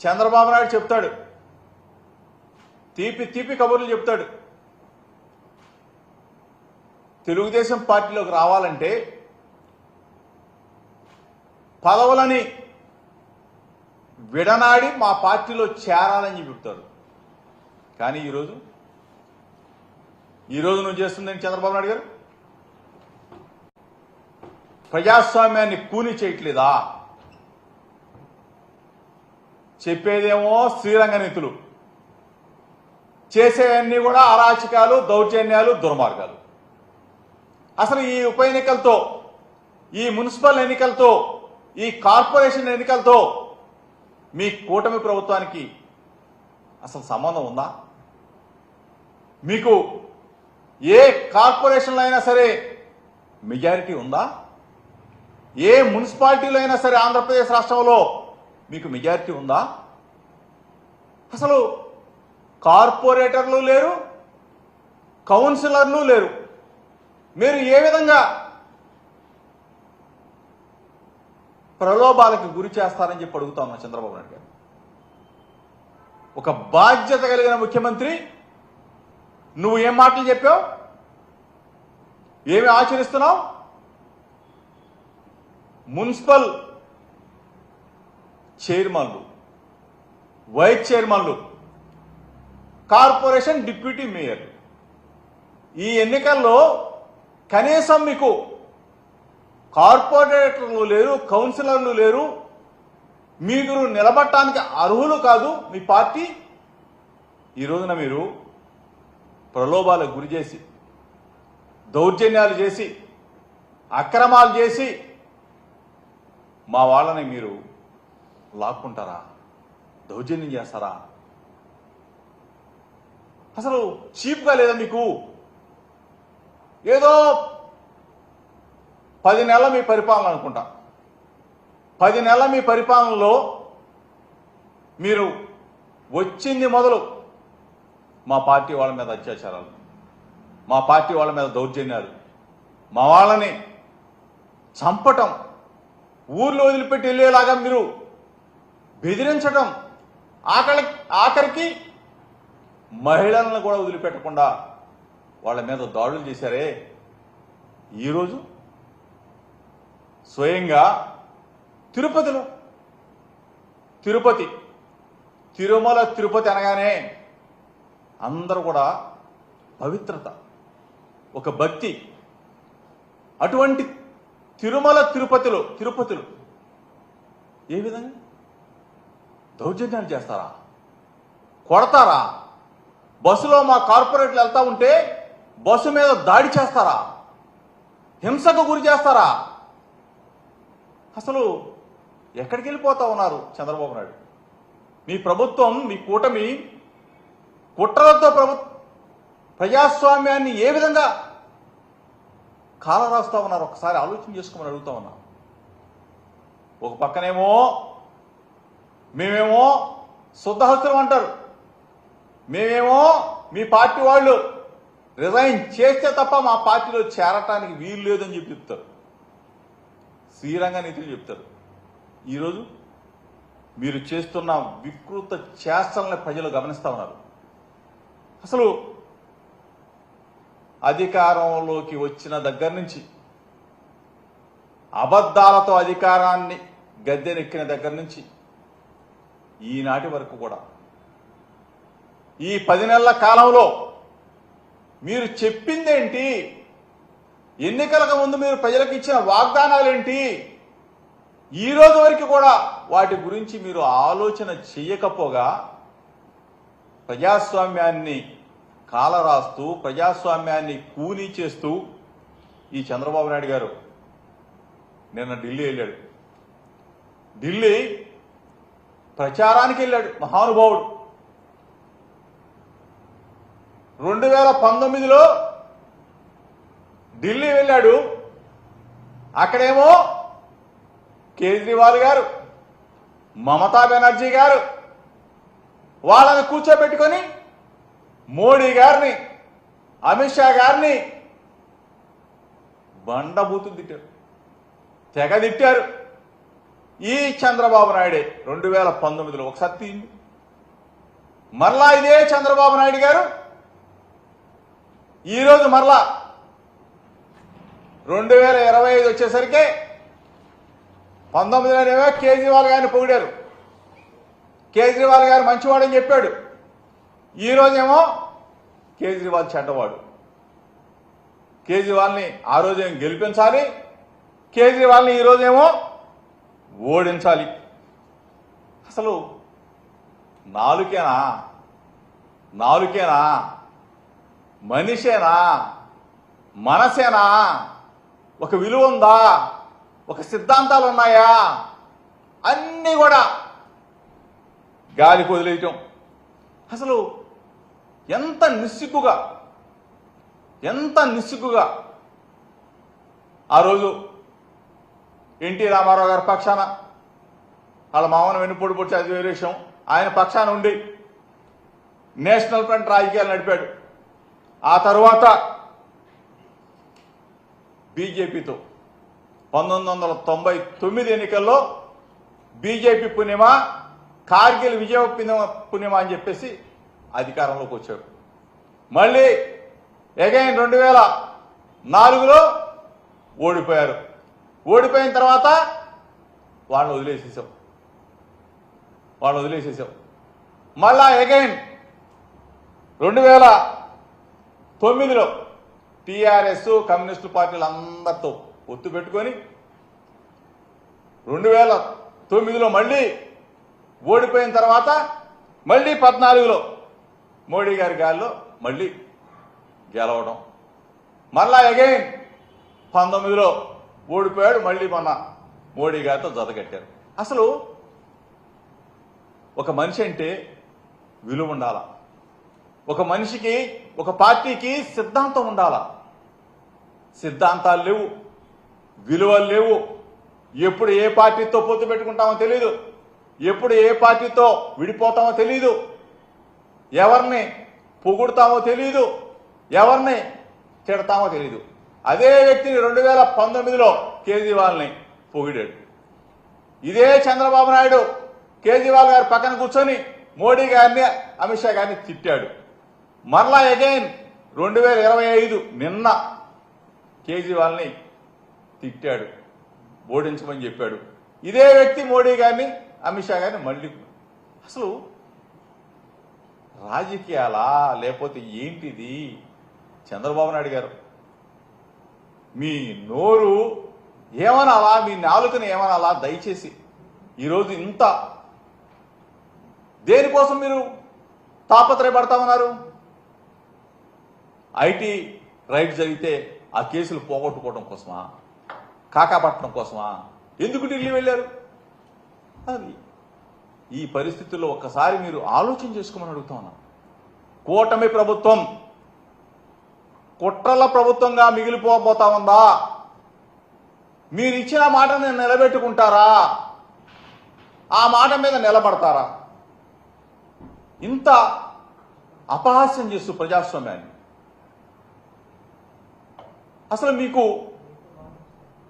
చంద్రబాబు నాయుడు చెప్తాడు, తీపి తీపి కబుర్లు చెప్తాడు. తెలుగుదేశం పార్టీలోకి రావాలంటే పదవులని విడనాడి మా పార్టీలో చేరాలని చెప్తాడు. కానీ ఈరోజు నువ్వు చేస్తుందని చంద్రబాబు నాయుడు గారు ప్రజాస్వామ్యాన్ని కూని చేయట్లేదా? చెప్పేదేమో శ్రీరంగ నీతులు, చేసేవన్నీ కూడా అరాచకాలు, దౌర్జన్యాలు, దుర్మార్గాలు. అసలు ఈ ఉప ఎన్నికలతో, ఈ మున్సిపల్ ఎన్నికలతో, ఈ కార్పొరేషన్ ఎన్నికలతో మీ కూటమి ప్రభుత్వానికి అసలు సంబంధం ఉందా? మీకు ఏ కార్పొరేషన్లో అయినా సరే మెజారిటీ ఉందా? ఏ మున్సిపాలిటీలో అయినా సరే ఆంధ్రప్రదేశ్ రాష్ట్రంలో మీకు మెజారిటీ ఉందా? అసలు కార్పొరేటర్లు లేరు, కౌన్సిలర్లు లేరు. మీరు ఏ విధంగా ప్రలోభాలకు గురి చేస్తారని చెప్పి అడుగుతా ఉన్నా చంద్రబాబు నాయుడు గారు. ఒక బాధ్యత కలిగిన ముఖ్యమంత్రి, నువ్వు ఏం మాటలు చెప్పావు, ఏమి ఆచరిస్తున్నావు? మున్సిపల్ చైర్మన్లు, వైస్ చైర్మన్లు, కార్పొరేషన్ డిప్యూటీ మేయర్, ఈ ఎన్నికల్లో కనీసం మీకు కార్పొరేటర్లు లేరు, కౌన్సిలర్లు లేరు, మీరు నిలబడటానికి అర్హులు కాదు మీ పార్టీ. ఈ రోజున మీరు ప్రలోభాలకు గురి చేసి, దౌర్జన్యాలు చేసి, అక్రమాలు చేసి మా వాళ్ళని మీరు లాక్కుంటారా? దౌర్జన్యం చేస్తారా? అసలు చీప్గా లేదా మీకు? ఏదో 10 నెలల మీ పరిపాలన అనుకుంటా, 10 నెలల మీ పరిపాలనలో మీరు వచ్చింది మొదలు మా పార్టీ వాళ్ళ మీద అత్యాచారాలు, మా పార్టీ వాళ్ళ మీద దౌర్జన్యాలు, మా వాళ్ళని చంపటం, ఊర్లో వదిలిపెట్టి వెళ్ళేలాగా మీరు బెదిరించడం, ఆఖరికి మహిళలను కూడా వదిలిపెట్టకుండా వాళ్ళ మీద దాడులు చేశారే. ఈరోజు స్వయంగా తిరుమల తిరుపతి అనగానే అందరూ కూడా పవిత్రత, ఒక భక్తి. అటువంటి తిరుమల తిరుపతిలో ఏ విధంగా దౌర్జన్యాలు చేస్తారా? కొడతారా? బస్సులో మా కార్పొరేట్లు వెళ్తా ఉంటే బస్సు మీద దాడి చేస్తారా? హింసకు గురి చేస్తారా? అసలు ఎక్కడికి వెళ్ళిపోతా ఉన్నారు చంద్రబాబు నాయుడు? మీ ప్రభుత్వం, మీ కూటమి కుట్రలతో ప్రజాస్వామ్యాన్ని ఏ విధంగా కాలరాస్తా ఉన్నారు ఒకసారి ఆలోచన చేసుకోమని అడుగుతా ఉన్నా. ఒక పక్కనేమో మేమేమో శుద్ధహస్తులం అంటారు, మేమేమో మీ పార్టీ వాళ్ళు రిజైన్ చేస్తే తప్ప మా పార్టీలో చేరటానికి వీలు లేదని చెప్పి చెప్తారు, శ్రీరంగ నీతులు చెప్తారు. ఈరోజు మీరు చేస్తున్న వికృత చేష్టల్ని ప్రజలు గమనిస్తా ఉన్నారు. అసలు అధికారంలోకి వచ్చిన దగ్గర నుంచి, అబద్ధాలతో అధికారాన్ని గద్దెనెక్కిన దగ్గర నుంచి ఈనాటి వరకు కూడా ఈ 10 నెలల కాలంలో మీరు చెప్పిందేంటి? ఎన్నికలకు ముందు మీరు ప్రజలకు ఇచ్చిన వాగ్దానాలేంటి? ఈ రోజు వరకు కూడా వాటి గురించి మీరు ఆలోచన చేయకపోగా ప్రజాస్వామ్యాన్ని కాలరాస్తూ, ప్రజాస్వామ్యాన్ని కూనీ చేస్తూ ఈ చంద్రబాబు నాయుడు గారు నిన్న ఢిల్లీ వెళ్ళాడు. ఢిల్లీ ప్రచారానికి వెళ్ళాడు మహానుభావుడు. 2019లో ఢిల్లీ వెళ్ళాడు. అక్కడేమో కేజ్రీవాల్ గారు, మమతా బెనర్జీ గారు వాళ్ళని కూర్చోబెట్టుకొని మోడీ గారిని, అమిత్ షా గారిని బండబూతులు తిట్టారు, తెగ తిట్టారు. ఈ చంద్రబాబు నాయుడే 2019లో ఒకసారి తీయండి. మరలా ఇదే చంద్రబాబు నాయుడు గారు ఈరోజు మరలా 2025 వచ్చేసరికి 19లోనేమో కేజ్రీవాల్ గారిని పొగిడారు. కేజ్రీవాల్ గారు మంచివాడని చెప్పాడు. ఈరోజేమో కేజ్రీవాల్ చెడ్డవాడు. కేజ్రీవాల్ని ఆ రోజేమో గెలిపించాలి, కేజ్రీవాల్ని ఈరోజేమో ఓడించాలి. అసలు నాలుకేనా మనిషేనా మనసేనా? ఒక విలువ ఉందా? ఒక సిద్ధాంతాలు ఉన్నాయా? అన్నీ కూడా గాలికి వదిలేయటం. అసలు ఎంత నిస్సిగ్గుగా ఆ రోజు ఎన్టీ రామారావు గారి పక్షాన, వాళ్ళ మామను వెన్నుపోటు పొడిచి అది వేరే విషయం, ఆయన పక్షాన ఉండి నేషనల్ ఫ్రంట్ రాజకీయాలు నడిపాడు. ఆ తర్వాత బీజేపీతో 1999 ఎన్నికల్లో బీజేపీ పుణ్యమా, కార్గిల్ విజయ పుణ్యమా అని చెప్పేసి అధికారంలోకి వచ్చాడు. మళ్ళీ అగైన్ 2004లో ఓడిపోయారు. ఓడిపోయిన తర్వాత వాళ్ళని వదిలేసేసాం. మళ్ళా అగైన్ 2009లో టీఆర్ఎస్ కమ్యూనిస్టు పార్టీలు అందరితో పొత్తు పెట్టుకొని 2009లో మళ్ళీ ఓడిపోయిన తర్వాత మళ్ళీ 14లో మోడీ గారి గాలిలో మళ్ళీ గెలవడం. మళ్ళా అగైన్ 19లో ఓడిపోయాడు. మళ్ళీ మొన్న మోడీ గారితో జతకట్టారు. అసలు ఒక మనిషి అంటే విలువ ఉండాలా? ఒక మనిషికి, ఒక పార్టీకి సిద్ధాంతం ఉండాలా? సిద్ధాంతాలు లేవు, విలువలు లేవు. ఎప్పుడు ఏ పార్టీతో పొత్తు పెట్టుకుంటామో తెలీదు, ఎప్పుడు ఏ పార్టీతో విడిపోతామో తెలీదు, ఎవరిని పొగుడుతామో తెలీదు, ఎవరిని తిడతామో తెలీదు. అదే వ్యక్తిని 2019లో కేజ్రీవాల్ని పొగిడాడు. ఇదే చంద్రబాబు నాయుడు కేజ్రీవాల్ గారి పక్కన కూర్చొని మోడీ గారిని, అమిత్ షా గారిని తిట్టాడు. మరలా అగైన్ 2025 నిన్న కేజ్రీవాల్ని తిట్టాడు, ఓడించమని చెప్పాడు. ఇదే వ్యక్తి మోడీ గారిని, అమిత్ షా గారిని మళ్ళీ. అసలు రాజకీయాలా లేకపోతే ఏంటిది? చంద్రబాబు నాయుడు గారు మీ నోరు ఏమనాలా, మీ నాలుకని ఏమనాలా? దయచేసి ఈరోజు ఇంత దేనికోసం మీరు తాపత్రయపడతా ఉన్నారు? ఐటీ రైట్ జరిగితే ఆ కేసులు పోగొట్టుకోవడం కోసమా? కాకాపట్టడం కోసమా? ఎందుకు ఢిల్లీ వెళ్ళారు? అది ఈ పరిస్థితుల్లో ఒక్కసారి మీరు ఆలోచన చేసుకోమని అడుగుతా ఉన్నా. కూటమి ప్రభుత్వం కుట్రల ప్రభుత్వంగా మిగిలిపోబోతా ఉందా? మీరు ఇచ్చిన మాటను నిలబెట్టుకుంటారా? ఆ మాట మీద నిలబడతారా? ఇంత అపహాస్యం చేస్తూ ప్రజాస్వామ్యాన్ని, అసలు మీకు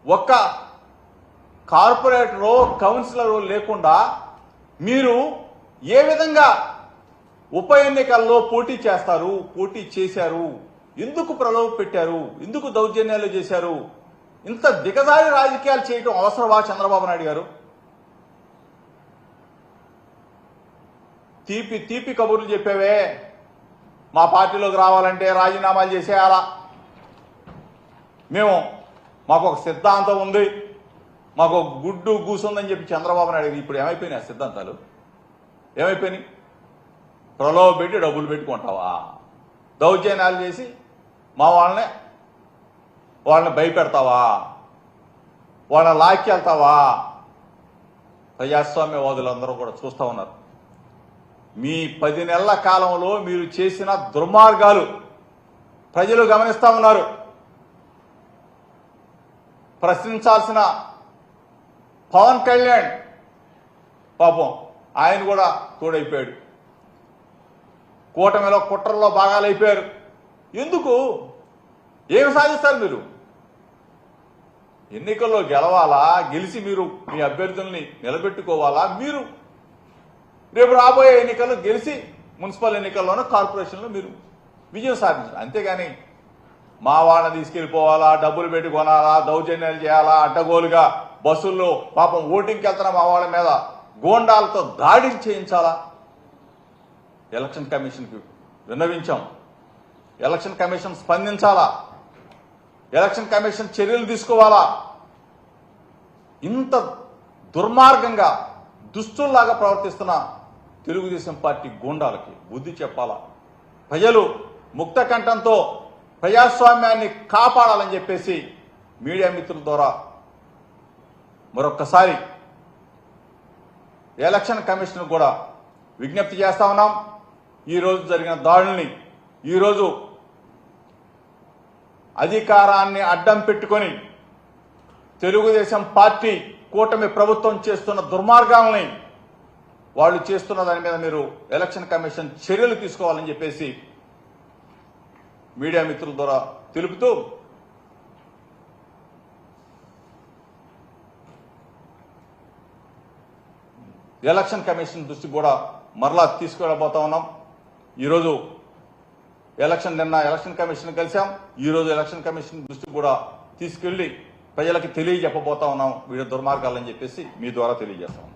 ఒక్క కార్పొరేటరో కౌన్సిలరో లేకుండా మీరు ఏ విధంగా ఉప ఎన్నికల్లో పోటీ చేస్తారు? పోటీ చేశారు? ఎందుకు ప్రలోభ పెట్టారు? ఎందుకు దౌర్జన్యాలు చేశారు? ఇంత దిగజారి రాజకీయాలు చేయటం అవసరమా చంద్రబాబు నాయుడు గారు? తీపి కబుర్లు చెప్పావే, మా పార్టీలోకి రావాలంటే రాజీనామాలు చేసేయాలా, మాకు ఒక సిద్ధాంతం ఉంది, మాకు ఒక గుడ్డు కూసుందని చెప్పి చంద్రబాబు నాయుడు. ఇప్పుడు ఏమైపోయినాయి ఆ సిద్ధాంతాలు? ఏమైపోయినాయి? ప్రలోభ పెట్టి డబ్బులు పెట్టుకుంటావా? దౌర్జన్యాలు చేసి మా వాళ్ళని భయపెడతావా? వాళ్ళని లాక్కెళ్తావా? ప్రజాస్వామ్యవాదులందరూ కూడా చూస్తూ ఉన్నారు. మీ 10 నెలల కాలంలో మీరు చేసిన దుర్మార్గాలు ప్రజలు గమనిస్తా ఉన్నారు. ప్రశ్నించాల్సిన పవన్ కళ్యాణ్ పాపం ఆయన కూడా తోడైపోయాడు. కూటమిలో కుట్రల్లో భాగాలైపోయారు. ఎందుకు? ఏమి సాధిస్తారు మీరు? ఎన్నికల్లో గెలవాలా, గెలిచి మీరు మీ అభ్యర్థుల్ని నిలబెట్టుకోవాలా, మీరు రేపు రాబోయే ఎన్నికల్లో గెలిచి మున్సిపల్ ఎన్నికల్లోనూ కార్పొరేషన్లో మీరు విజయం సాధించాలి. అంతేగాని మా వాళ్ళని తీసుకెళ్లిపోవాలా, డబ్బులు పెట్టి కొనాలా, దౌర్జన్యాలు చేయాలా, అడ్డగోలుగా బస్సుల్లో పాపం ఓటింగ్కి వెళ్తున్న మా వాళ్ళ మీద గోండాలతో దాడి చేయించాలా. ఎలక్షన్ కమిషన్కి విన్నవించాం. ఎలక్షన్ కమిషన్ స్పందించాలా, ఎలక్షన్ కమిషన్ చర్యలు తీసుకోవాలా. ఇంత దుర్మార్గంగా దుస్తుల్లాగా ప్రవర్తిస్తున్న తెలుగుదేశం పార్టీ గూండాలకి బుద్ధి చెప్పాలా. ప్రజలు ముక్త కంఠంతో ప్రజాస్వామ్యాన్ని కాపాడాలని చెప్పేసి మీడియా మిత్రుల ద్వారా మరొక్కసారి ఎలక్షన్ కమిషన్ కూడా విజ్ఞప్తి చేస్తా ఉన్నాం. ఈరోజు జరిగిన దాడుల్ని, ఈరోజు అధికారాన్ని అడ్డం పెట్టుకొని తెలుగుదేశం పార్టీ కూటమి ప్రభుత్వం చేస్తున్న దుర్మార్గాలని వాళ్ళు చేస్తున్న దాని మీద మీరు ఎలక్షన్ కమిషన్ చర్యలు తీసుకోవాలని చెప్పేసి మీడియా మిత్రుల ద్వారా తెలుపుతూ ఎలక్షన్ కమిషన్ దృష్టికి కూడా మరలా తీసుకెళ్ళబోతా ఉన్నాం. ఈరోజు నిన్న ఎలక్షన్ కమిషన్ కలిసాం. ఈరోజు ఎలక్షన్ కమిషన్ దృష్టికి కూడా తీసుకెళ్లి ప్రజలకి తెలియజెప్పబోతా ఉన్నాం వీడి దుర్మార్గాలని చెప్పేసి మీ ద్వారా తెలియజేస్తాం.